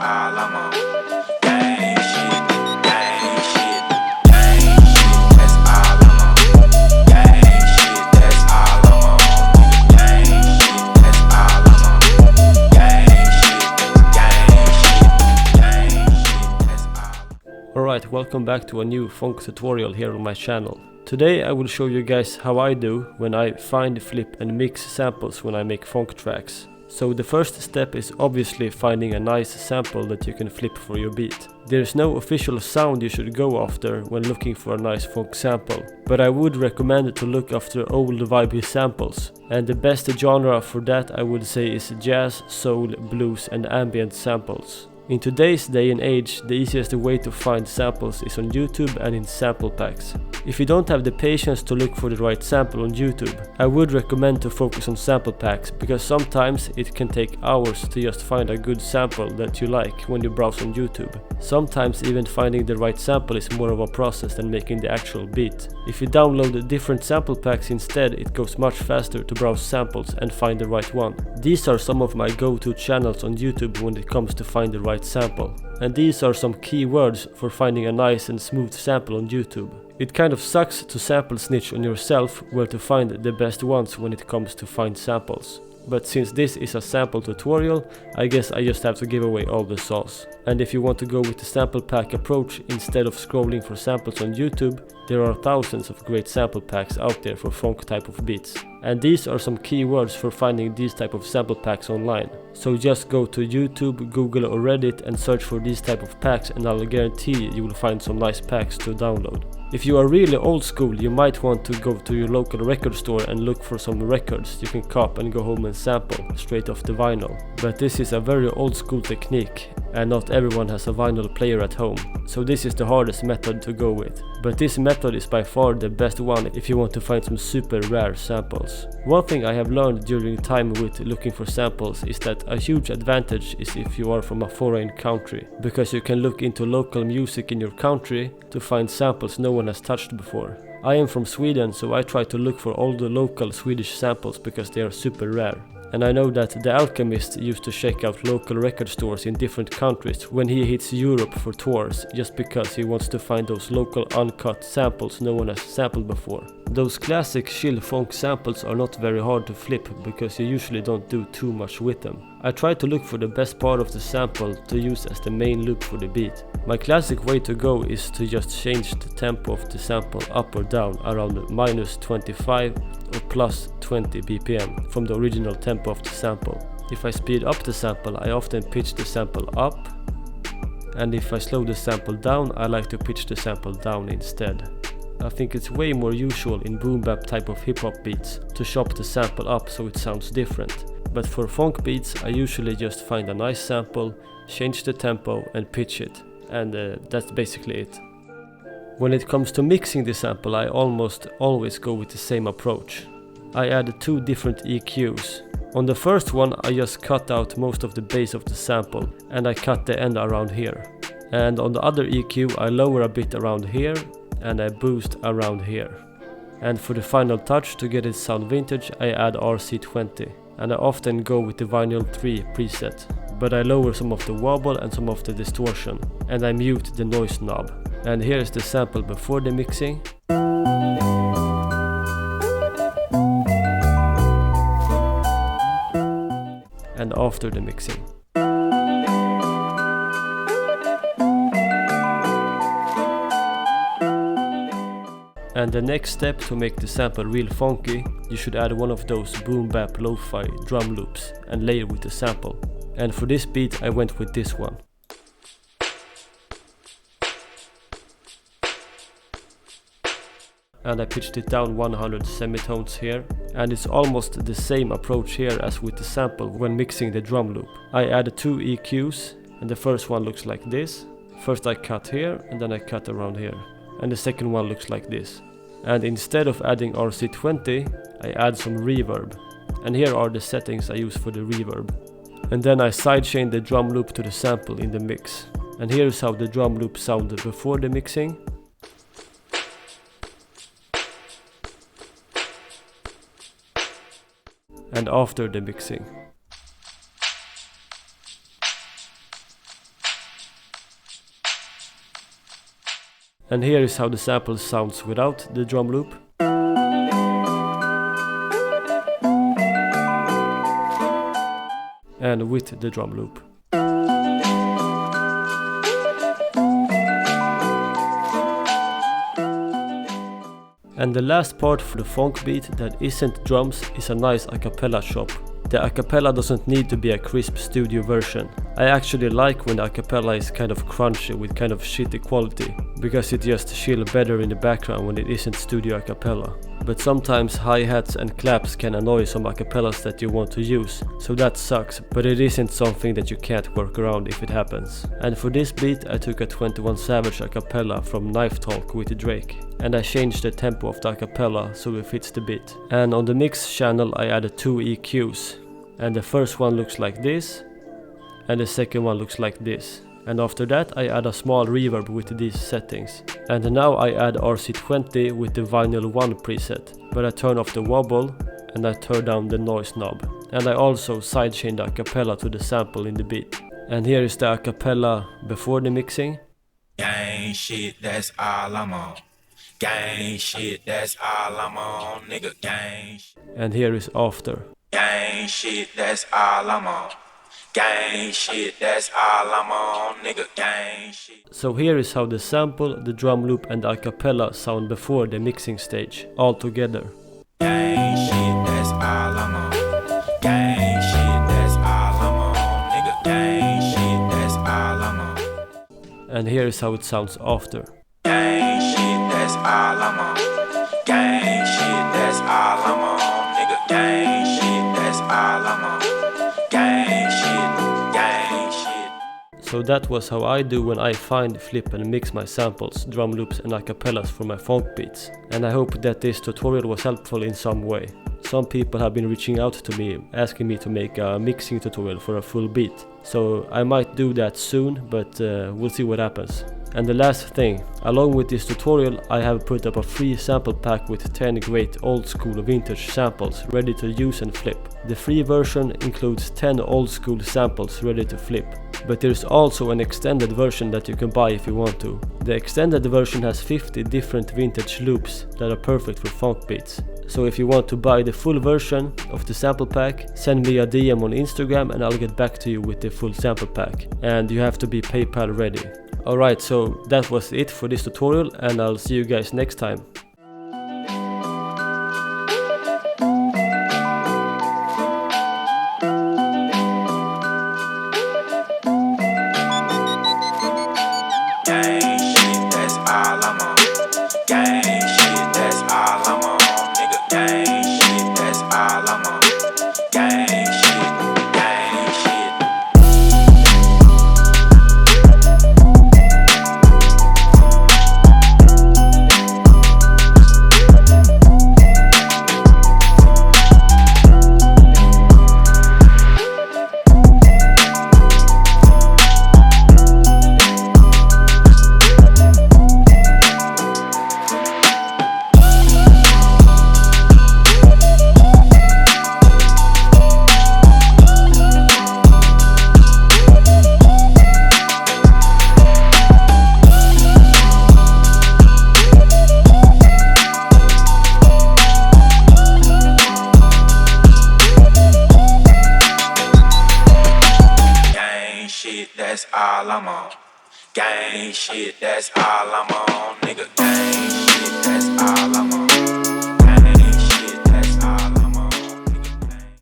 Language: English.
all I'm on. Gang shit, gang shit, gang shit, that's all I'm on. Gang shit, that's all I'm on. Gang shit, that's all I'm on. Gang shit, gang shit, that's all. Alright, welcome back to a new Phonk tutorial here on my channel. Today I will show you guys how I do when I find, flip and mix samples when I make Phonk tracks. So the first step is obviously finding a nice sample that you can flip for your beat. There is no official sound you should go after when looking for a nice Phonk sample, but I would recommend to look after old vibey samples. And the best genre for that I would say is jazz, soul, blues and ambient samples. In today's day and age, the easiest way to find samples is on YouTube and in sample packs. If you don't have the patience to look for the right sample on YouTube, I would recommend to focus on sample packs, because sometimes it can take hours to just find a good sample that you like when you browse on YouTube. Sometimes even finding the right sample is more of a process than making the actual beat. If you download different sample packs instead, it goes much faster to browse samples and find the right one. These are some of my go-to channels on YouTube when it comes to find the right sample. And these are some key words for finding a nice and smooth sample on YouTube. It kind of sucks to sample snitch on yourself where to find the best ones when it comes to find samples. But since this is a sample tutorial, I guess I just have to give away all the sauce. And if you want to go with the sample pack approach instead of scrolling for samples on YouTube, there are thousands of great sample packs out there for Phonk type of beats. And these are some keywords for finding these type of sample packs online. So just go to YouTube, Google or Reddit and search for these type of packs, and I'll guarantee you will find some nice packs to download. If you are really old school, you might want to go to your local record store and look for some records you can cop and go home and sample straight off the vinyl. But this is a very old school technique, and not everyone has a vinyl player at home, so this is the hardest method to go with. But this method is by far the best one if you want to find some super rare samples. One thing I have learned during time with looking for samples is that a huge advantage is if you are from a foreign country, because you can look into local music in your country to find samples no one has touched before. I am from Sweden, so I try to look for all the local Swedish samples because they are super rare. And I know that The Alchemist used to check out local record stores in different countries when he hits Europe for tours, just because he wants to find those local uncut samples no one has sampled before. Those classic chill Phonk samples are not very hard to flip, because you usually don't do too much with them. I try to look for the best part of the sample to use as the main loop for the beat. My classic way to go is to just change the tempo of the sample up or down around -25 or +20 BPM from the original tempo of the sample. If I speed up the sample, I often pitch the sample up, and if I slow the sample down, I like to pitch the sample down instead. I think it's way more usual in boom bap type of hip hop beats to chop the sample up so it sounds different. But for Phonk beats, I usually just find a nice sample, change the tempo and pitch it, and that's basically it. When it comes to mixing the sample, I almost always go with the same approach. I add 2 different EQs. On the first one, I just cut out most of the bass of the sample, and I cut the end around here. And on the other EQ, I lower a bit around here, and I boost around here. And for the final touch, to get it sound vintage, I add RC20. And I often go with the vinyl 3 preset, but I lower some of the wobble and some of the distortion, and I mute the noise knob. And here is the sample before the mixing. And after the mixing. And the next step to make the sample real funky, you should add one of those boom bap lo-fi drum loops and layer with the sample. And for this beat I went with this one. And I pitched it down 100 semitones here, and it's almost the same approach here as with the sample when mixing the drum loop. I added 2 EQs, and the first one looks like this. First I cut here, and then I cut around here. And the second one looks like this. And instead of adding RC20, I add some reverb. And here are the settings I use for the reverb. And then I sidechain the drum loop to the sample in the mix. And here's how the drum loop sounded before the mixing. And after the mixing. And here is how the sample sounds without the drum loop. And with the drum loop. And the last part for the funk beat that isn't drums is a nice a cappella chop. The a cappella doesn't need to be a crisp studio version. I actually like when the a cappella is kind of crunchy with kind of shitty quality, because it just chill better in the background when it isn't studio a cappella. But sometimes hi-hats and claps can annoy some a cappellas that you want to use, so that sucks, but it isn't something that you can't work around if it happens. And for this beat I took a 21 Savage a cappella from Knife Talk with Drake, and I changed the tempo of the a cappella so it fits the beat. And on the mix channel I added 2 EQs, and the first one looks like this, and the second one looks like this. And after that I add a small reverb with these settings. And now I add RC20 with the Vinyl 1 preset, but I turn off the wobble and I turn down the noise knob. And I also sidechain the a cappella to the sample in the beat. And here is the a cappella before the mixing. Gang shit, that's all I'm on. Gang shit, that's all I'm on, nigga. Gang shit. And here is after. Gang shit, that's all I'm on. Gang shit, that's all I'm on, nigga. Gang shit. So here is how the sample, the drum loop and the a cappella sound before the mixing stage, all together. Gang shit, that's all I'm on. Gang shit, that's all I'm on, nigga. Gang shit, that's all I'm on. And here is how it sounds after. Gang shit, that's all I'm on. Gang shit, that's all I'm on, nigga. Gang shit, that's all I'm on. Gang shit, gang shit. So that was how I do when I find, flip and mix my samples, drum loops and a cappellas for my funk beats. And I hope that this tutorial was helpful in some way. Some people have been reaching out to me, asking me to make a mixing tutorial for a full beat. So I might do that soon, but we'll see what happens. And the last thing, along with this tutorial I have put up a free sample pack with 10 great old school vintage samples ready to use and flip. The free version includes 10 old school samples ready to flip, but there's also an extended version that you can buy if you want to. The extended version has 50 different vintage loops that are perfect for funk beats. So if you want to buy the full version of the sample pack, send me a DM on Instagram and I'll get back to you with the full sample pack. And you have to be PayPal ready. Alright, so that was it for this tutorial and I'll see you guys next time. Gang shit, that's all I'm on. Gang shit, that's all I'm on, nigga. Gang shit, that's all I'm on. Gang shit, gang shit. Gang shit, that's all I'm on. Gang shit, that's all I'm on, nigga.